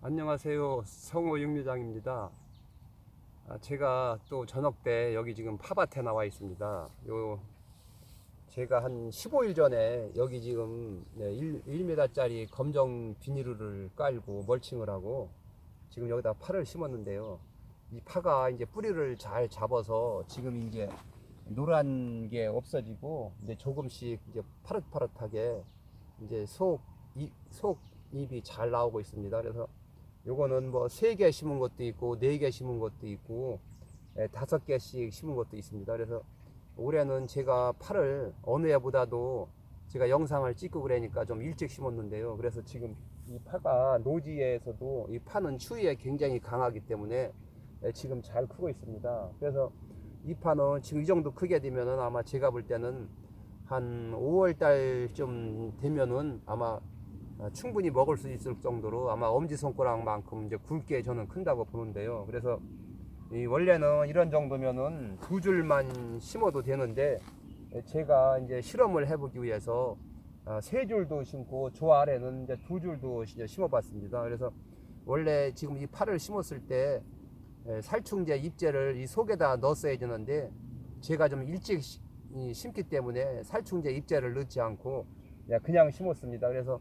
안녕하세요. 성호 육류장입니다. 제가 또 저녁 때 여기 지금 파밭에 나와 있습니다. 제가 한 15일 전에 여기 지금 1m짜리 검정 비닐을 깔고 멀칭을 하고 지금 여기다 파를 심었는데요. 이 파가 이제 뿌리를 잘 잡아서 지금 이제 노란 게 없어지고 이제 조금씩 이제 파릇파릇하게 이제 속잎이 잘 나오고 있습니다. 그래서 요거는 뭐 3개 심은 것도 있고 4개 심은 것도 있고 5개씩 심은 것도 있습니다. 그래서 올해는 제가 파를 어느 해보다도 제가 영상을 찍고 그러니까 좀 일찍 심었는데요. 그래서 지금 이 파가 노지에서도 이 파는 추위에 굉장히 강하기 때문에 지금 잘 크고 있습니다. 그래서 이 파는 지금 이 정도 크게 되면은 아마 제가 볼 때는 한 5월 달쯤 되면은 아마 충분히 먹을 수 있을 정도로 아마 엄지손가락만큼 이제 굵게 저는 큰다고 보는데요. 그래서 원래는 이런 정도면은 2줄만 심어도 되는데 제가 이제 실험을 해보기 위해서 3줄도 심고 저 아래는 이제 2줄도 심어봤습니다. 그래서 원래 지금 이 파를 심었을 때 살충제 잎제를 이 속에다 넣었어야 되는데 제가 좀 일찍 심기 때문에 살충제 잎제를 넣지 않고 그냥 심었습니다. 그래서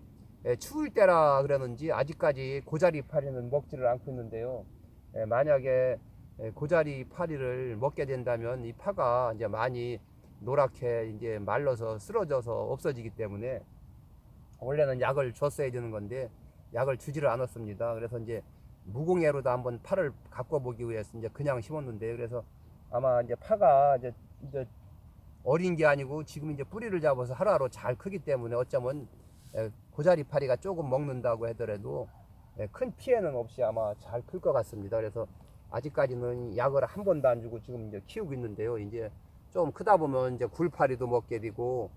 추울 때라 그러는지 아직까지 고자리 파리는 먹지를 않고 있는데요. 만약에 고자리 파리를 먹게 된다면 이 파가 이제 많이 노랗게 이제 말라서 쓰러져서 없어지기 때문에 원래는 약을 줬어야 되는 건데 약을 주지를 않았습니다. 그래서 이제 무공해로도 한번 파를 갖고 보기 위해서 이제 그냥 심었는데 그래서 아마 이제 파가 이제 어린 게 아니고 지금 이제 뿌리를 잡아서 하루하루 잘 크기 때문에 어쩌면 고자리 파리가 조금 먹는다고 하더라도 큰 피해는 없이 아마 잘 클 것 같습니다. 그래서 아직까지는 약을 한 번도 안 주고 지금 이제 키우고 있는데요. 이제 좀 크다 보면 이제 굴파리도 먹게 되고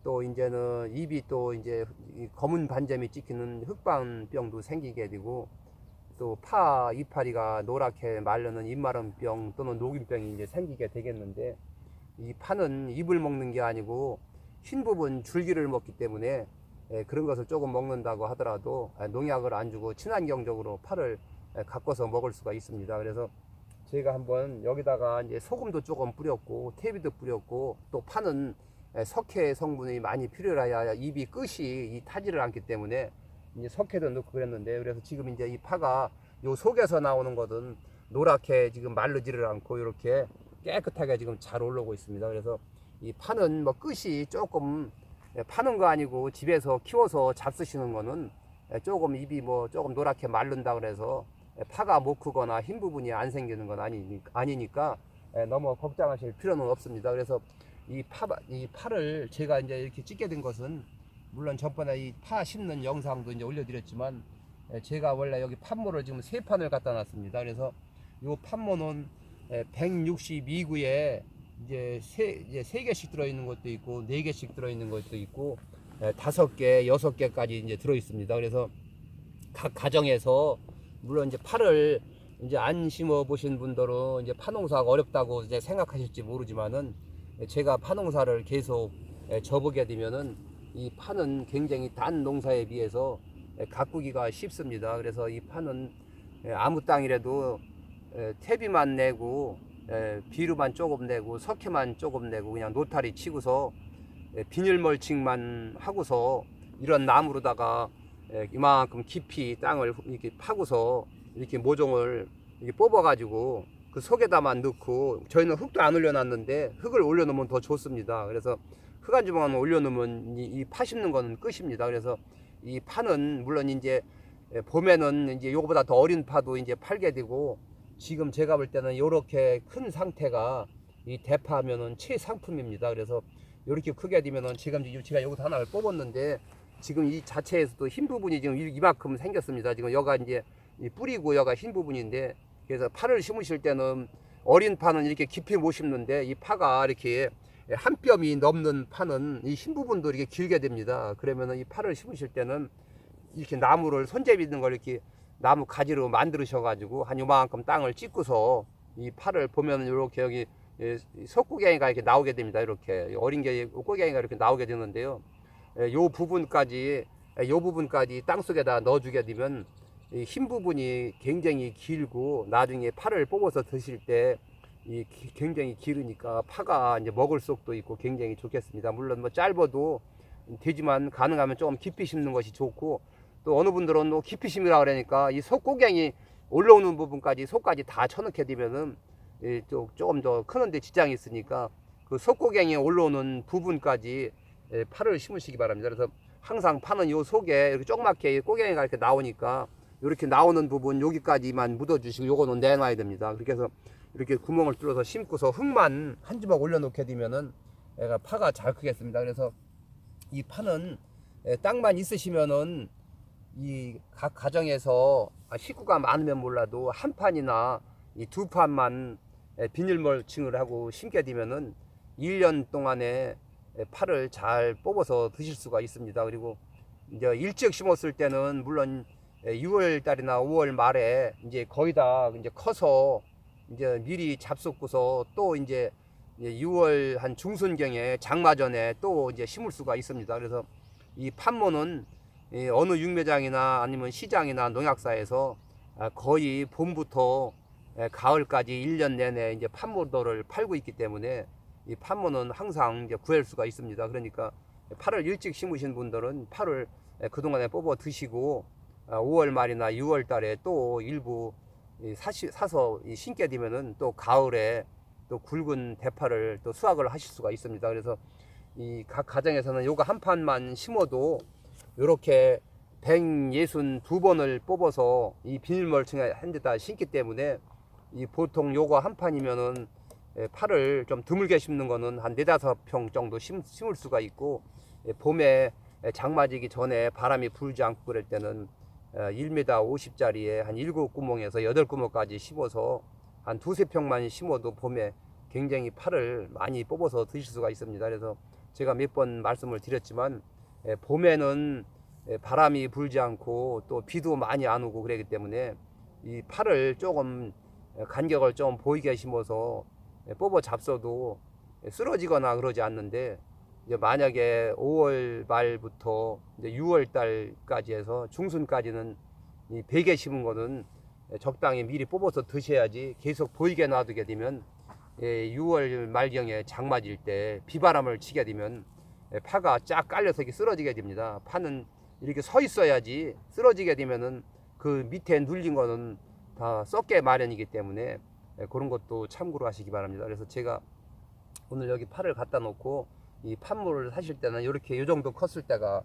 또 이제는 입이 또 이제 검은 반점이 찍히는 흑반병도 생기게 되고 또 파 이파리가 노랗게 마르는 입마름병 또는 녹균병이 이제 생기게 되겠는데 이 파는 잎을 먹는 게 아니고 흰 부분 줄기를 먹기 때문에 그런 것을 조금 먹는다고 하더라도 농약을 안 주고 친환경적으로 파를 가꿔서 먹을 수가 있습니다. 그래서 제가 한번 여기다가 이제 소금도 조금 뿌렸고 퇴비도 뿌렸고 또 파는 석회 성분이 많이 필요해야 잎이 끝이 타지를 않기 때문에 이제 석회도 넣고 그랬는데 그래서 지금 이제 이 파가 요 속에서 나오는 것은 노랗게 지금 마르지를 않고 이렇게 깨끗하게 지금 잘 올라오고 있습니다. 그래서 이 파는 뭐 끝이 조금 파는 거 아니고 집에서 키워서 잡수시는 거는 조금 입이 뭐 조금 노랗게 마른다 그래서 파가 못 크거나 흰 부분이 안 생기는 건 아니니까 너무 걱정하실 필요는 없습니다. 그래서 이 파를 제가 이제 이렇게 찍게 된 것은 물론 전번에 이 파 심는 영상도 이제 올려드렸지만 제가 원래 여기 판모를 지금 3판을 갖다 놨습니다. 그래서 이 판모는 162구에 이제 3개씩 들어있는 것도 있고 4개씩 들어있는 것도 있고 5개, 6개까지 이제 들어있습니다. 그래서 각 가정에서 물론 이제 파를 이제 안 심어 보신 분들은 이제 파농사가 어렵다고 이제 생각하실지 모르지만은 제가 파농사를 계속 접하게 되면은 이 파는 굉장히 단 농사에 비해서 가꾸기가 쉽습니다. 그래서 이 파는 아무 땅이라도 퇴비만 내고 비료만 조금 내고 석회만 조금 내고 그냥 노타리 치고서 비닐 멀칭만 하고서 이런 나무로다가 이만큼 깊이 땅을 이렇게 파고서 이렇게 모종을 이렇게 뽑아 가지고 그 속에다만 넣고 저희는 흙도 안 올려놨는데 흙을 올려놓으면 더 좋습니다. 그래서 흙 한 주먹만 올려놓으면 이 파 심는 거는 끝입니다. 그래서 이 파는 물론 이제 봄에는 이제 요거보다 더 어린 파도 이제 팔게 되고 지금 제가 볼 때는 이렇게 큰 상태가 이 대파면은 최상품입니다. 그래서 이렇게 크게 되면은 지금 제가 여기서 하나를 뽑았는데 지금 이 자체에서도 흰 부분이 지금 이만큼 생겼습니다. 지금 여가 이제 뿌리고 여가 흰 부분인데 그래서 파를 심으실 때는 어린 파는 이렇게 깊이 못 심는데 이 파가 이렇게 한 뼘이 넘는 파는 이 흰 부분도 이렇게 길게 됩니다. 그러면은 이 파를 심으실 때는 이렇게 나무를 손잡이 있는 걸 이렇게 나무 가지로 만드셔 가지고 한 요만큼 땅을 찍고서 이 파를 보면 이렇게 여기 석고갱이가 이렇게 나오게 됩니다. 이렇게 어린 게 꼬갱이가 이렇게 나오게 되는데요. 요 부분까지 땅 속에다 넣어 주게 되면 이 흰 부분이 굉장히 길고 나중에 파를 뽑아서 드실 때 굉장히 길으니까 파가 이제 먹을 속도 있고 굉장히 좋겠습니다. 물론 뭐 짧아도 되지만 가능하면 조금 깊이 심는 것이 좋고, 또 어느 분들은 또 깊이 심으라 그러니까 이 속고갱이 올라오는 부분까지 속까지 다 쳐넣게 되면은 조금 더 크는데 지장이 있으니까 그 속고갱이 올라오는 부분까지 파를 심으시기 바랍니다. 그래서 항상 파는 요 속에 이렇게 조그맣게 꼬갱이가 이렇게 나오니까 이렇게 나오는 부분 여기까지만 묻어주시고 요거는 내놔야 됩니다. 그렇게 해서 이렇게 구멍을 뚫어서 심고서 흙만 한 주먹 올려놓게 되면은 얘가 파가 잘 크겠습니다. 그래서 이 파는 땅만 있으시면은 이 각 가정에서 식구가 많으면 몰라도 한 판이나 이 두 판만 비닐 멀칭을 하고 심게 되면은 1년 동안에 파를 잘 뽑아서 드실 수가 있습니다. 그리고 이제 일찍 심었을 때는 물론 6월 달이나 5월 말에 이제 거의 다 이제 커서 이제 미리 잡숫고서 또 이제 6월 한 중순경에 장마 전에 또 이제 심을 수가 있습니다. 그래서 이 판모는 어느 육매장이나 아니면 시장이나 농약사에서 거의 봄부터 가을까지 1년 내내 이제 판모도를 팔고 있기 때문에 이 판모는 항상 이제 구할 수가 있습니다. 그러니까 파를 일찍 심으신 분들은 파를 그동안에 뽑아 드시고 5월 말이나 6월 달에 또 일부 사서 심게 되면은 또 가을에 또 굵은 대파를 또 수확을 하실 수가 있습니다. 그래서 이 각 가정에서는 요거 한 판만 심어도 이렇게 162번을 뽑아서 이 비닐멀칭에 한 데다 심기 때문에 이 보통 요거 한 판이면은 파를 좀 드물게 심는 거는 한 4~5평 정도 심을 수가 있고, 봄에 장마지기 전에 바람이 불지 않고 그럴 때는 1m 50짜리에 한 7구멍에서 8구멍까지 심어서 한 2~3평만 심어도 봄에 굉장히 파를 많이 뽑아서 드실 수가 있습니다. 그래서 제가 몇 번 말씀을 드렸지만 봄에는 바람이 불지 않고 또 비도 많이 안 오고 그러기 때문에 이 파를 조금 간격을 좀 보이게 심어서 뽑아 잡숴도 쓰러지거나 그러지 않는데, 이제 만약에 5월 말부터 이제 6월 달까지 해서 중순까지는 이 100개 심은 거는 적당히 미리 뽑아서 드셔야지, 계속 보이게 놔두게 되면 6월 말경에 장마질 때 비바람을 치게 되면 파가 쫙 깔려서 이렇게 쓰러지게 됩니다. 파는 이렇게 서 있어야지, 쓰러지게 되면은 그 밑에 눌린 거는 다 썩게 마련이기 때문에 그런 것도 참고로 하시기 바랍니다. 그래서 제가 오늘 여기 파를 갖다 놓고 이 판물을 사실 때는 이렇게 요 정도 컸을 때가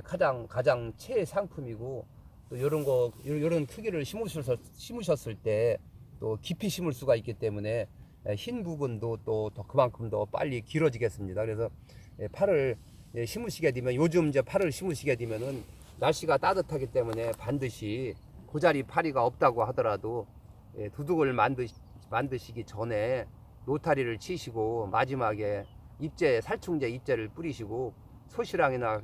가장 최상품이고, 또 요런 크기를 심으셨을 때 또 깊이 심을 수가 있기 때문에 흰 부분도 또 더 그만큼 더 빨리 길어지겠습니다. 그래서 파를 심으시게 되면, 요즘 이제 파를 심으시게 되면은 날씨가 따뜻하기 때문에 반드시 고자리 파리가 없다고 하더라도 두둑을 만드시기 전에 노타리를 치시고 마지막에 살충제 잎제를 뿌리시고 소시랑으로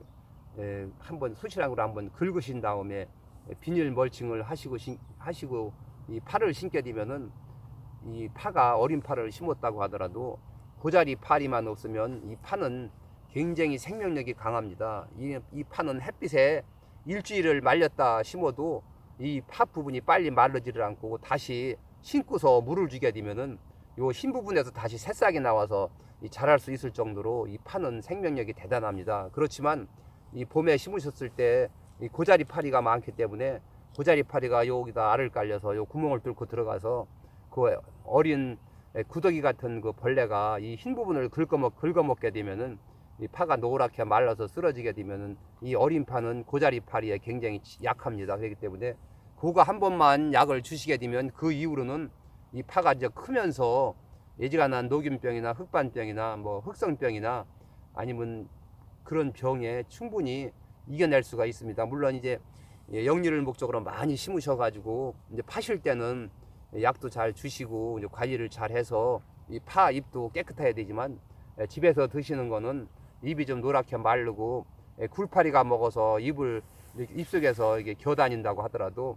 한번 긁으신 다음에 비닐 멀칭을 하시고 이 파를 심게 되면은, 이 파가 어린 파를 심었다고 하더라도 고자리 파리만 없으면 이 파는 굉장히 생명력이 강합니다. 이 파는 햇빛에 일주일을 말렸다 심어도 이 파 부분이 빨리 마르지를 않고, 다시 심고서 물을 주게 되면은 요 흰 부분에서 다시 새싹이 나와서 자랄 수 있을 정도로 이 파는 생명력이 대단합니다. 그렇지만 이 봄에 심으셨을 때 이 고자리 파리가 많기 때문에 고자리 파리가 여기다 알을 깔려서 요 구멍을 뚫고 들어가서 그 어린 구더기 같은 그 벌레가 이 흰 부분을 긁어먹게 되면은 이 파가 노랗게 말라서 쓰러지게 되면은 이 어린 파는 고자리 파리에 굉장히 약합니다. 그렇기 때문에 그거 한 번만 약을 주시게 되면 그 이후로는 이 파가 이제 크면서 예지간한 녹균병이나 흑반병이나 뭐 흑성병이나 아니면 그런 병에 충분히 이겨낼 수가 있습니다. 물론 이제 영리를 목적으로 많이 심으셔가지고 이제 파실 때는 약도 잘 주시고 이제 관리를 잘 해서 이 파 잎도 깨끗해야 되지만, 집에서 드시는 거는 잎이 좀 노랗게 마르고 굴파리가 먹어서 입속에서 이게 겨다닌다고 하더라도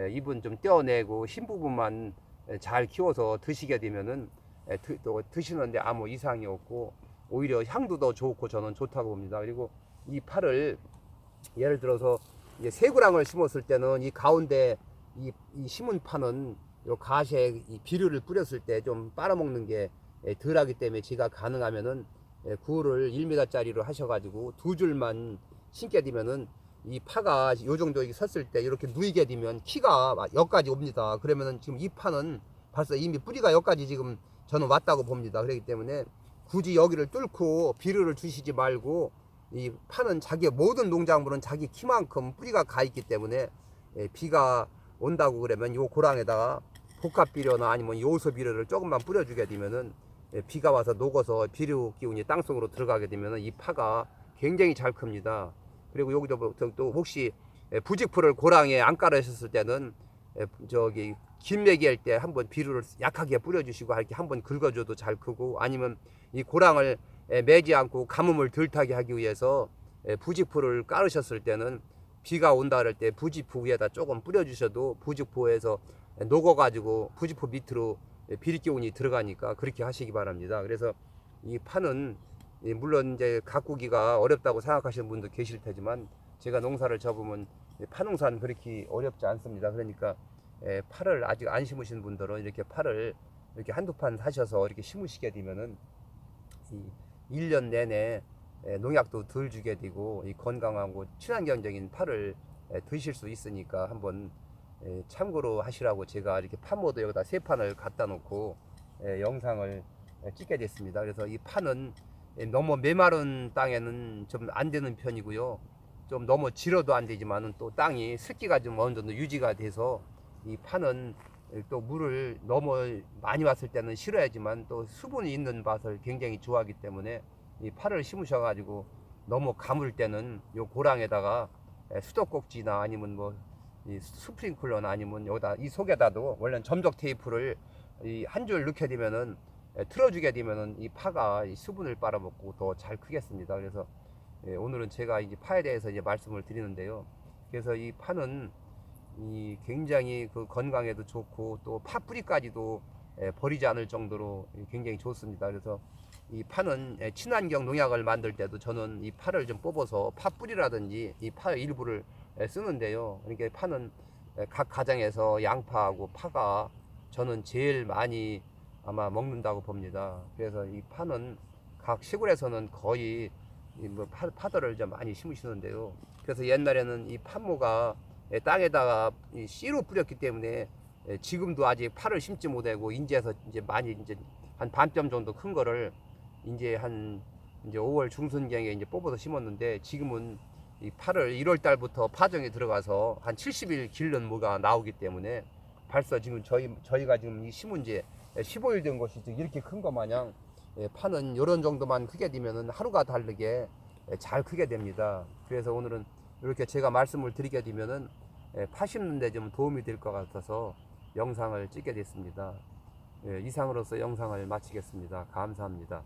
잎은 좀 떼어내고 흰 부분만 잘 키워서 드시게 되면은 또 드시는데 아무 이상이 없고 오히려 향도 더 좋고 저는 좋다고 봅니다. 그리고 이 파를 예를 들어서 이제 새구랑을 심었을 때는 이 가운데 이 심은 파는 요 가시에 이 비료를 뿌렸을 때 좀 빨아먹는 게 덜하기 때문에 제가 가능하면은 구를 1m짜리로 하셔가지고 두 줄만 심게 되면은 이 파가 요 정도 섰을 때 이렇게 누이게 되면 키가 여기까지 옵니다. 그러면은 지금 이 파는 벌써 이미 뿌리가 여기까지 지금 저는 왔다고 봅니다. 그렇기 때문에 굳이 여기를 뚫고 비료를 주시지 말고 이 파는 자기 모든 농작물은 자기 키만큼 뿌리가 가 있기 때문에 비가 온다고 그러면 요 고랑에다가 복합 비료나 아니면 요소 비료를 조금만 뿌려주게 되면은 비가 와서 녹아서 비료 기운이 땅속으로 들어가게 되면은 이 파가 굉장히 잘 큽니다. 그리고 여기도 또 혹시 부직포를 고랑에 안 깔으셨을 때는 저기 김매기 할 때 한번 비료를 약하게 뿌려주시고 이렇게 한번 긁어줘도 잘 크고, 아니면 이 고랑을 매지 않고 가뭄을 덜 타게 하기 위해서 부직포를 깔으셨을 때는 비가 온다 그럴 때 부직포 위에다 조금 뿌려주셔도 부직포에서 녹아가지고 부직포 밑으로 비리 기운이 들어가니까 그렇게 하시기 바랍니다. 그래서 이 파는 물론 이제 가꾸기가 어렵다고 생각하시는 분도 계실 테지만 제가 농사를 접으면 파농사는 그렇게 어렵지 않습니다. 그러니까 파를 아직 안 심으신 분들은 이렇게 파를 이렇게 한두 판 사셔서 이렇게 심으시게 되면은 이 1년 내내 농약도 덜 주게 되고 이 건강하고 친환경적인 파를 드실 수 있으니까 한번 참고로 하시라고 제가 이렇게 파모도 여기다 세 판을 갖다 놓고 영상을 찍게 됐습니다. 그래서 이 파는 너무 메마른 땅에는 좀 안 되는 편이고요. 좀 너무 질어도 안 되지만은 또 땅이 습기가 좀 어느 정도 유지가 돼서 이 파는 또 물을 너무 많이 왔을 때는 싫어야지만 또 수분이 있는 밭을 굉장히 좋아하기 때문에 이 파를 심으셔 가지고 너무 가물 때는 요 고랑에다가 수도꼭지나 아니면 뭐 이 스프링클러나 아니면 여기다 이 속에다도 원래 점적 테이프를 이 한 줄 넣게 되면은 틀어주게 되면은 이 파가 이 수분을 빨아먹고 더 잘 크겠습니다. 그래서 오늘은 제가 이제 파에 대해서 이제 말씀을 드리는데요. 그래서 이 파는 이 굉장히 그 건강에도 좋고 또 파 뿌리까지도 버리지 않을 정도로 굉장히 좋습니다. 그래서 이 파는 친환경 농약을 만들 때도 저는 이 파를 좀 뽑아서 파 뿌리라든지 이 파 일부를 쓰는데요. 그러니까 파는 각 가정에서 양파하고 파가 저는 제일 많이 아마 먹는다고 봅니다. 그래서 이 파는 각 시골에서는 거의 뭐 파들을 좀 많이 심으시는데요. 그래서 옛날에는 이 파모가 땅에다가 씨로 뿌렸기 때문에 지금도 아직 파를 심지 못하고 인제에서 이제 많이 이제 한 반뼘 정도 큰 거를 이제 한 이제 5월 중순경에 이제 뽑아서 심었는데, 지금은 이 파를 1월 달부터 파종에 들어가서 한 70일 길른 무가 나오기 때문에 벌써 지금 저희가 지금 이 심은 지 15일 된 것이 이렇게 큰 거 마냥 파는 이런 정도만 크게 되면은 하루가 다르게 잘 크게 됩니다. 그래서 오늘은 이렇게 제가 말씀을 드리게 되면은 파 심는데 좀 도움이 될 것 같아서 영상을 찍게 됐습니다. 이상으로서 영상을 마치겠습니다. 감사합니다.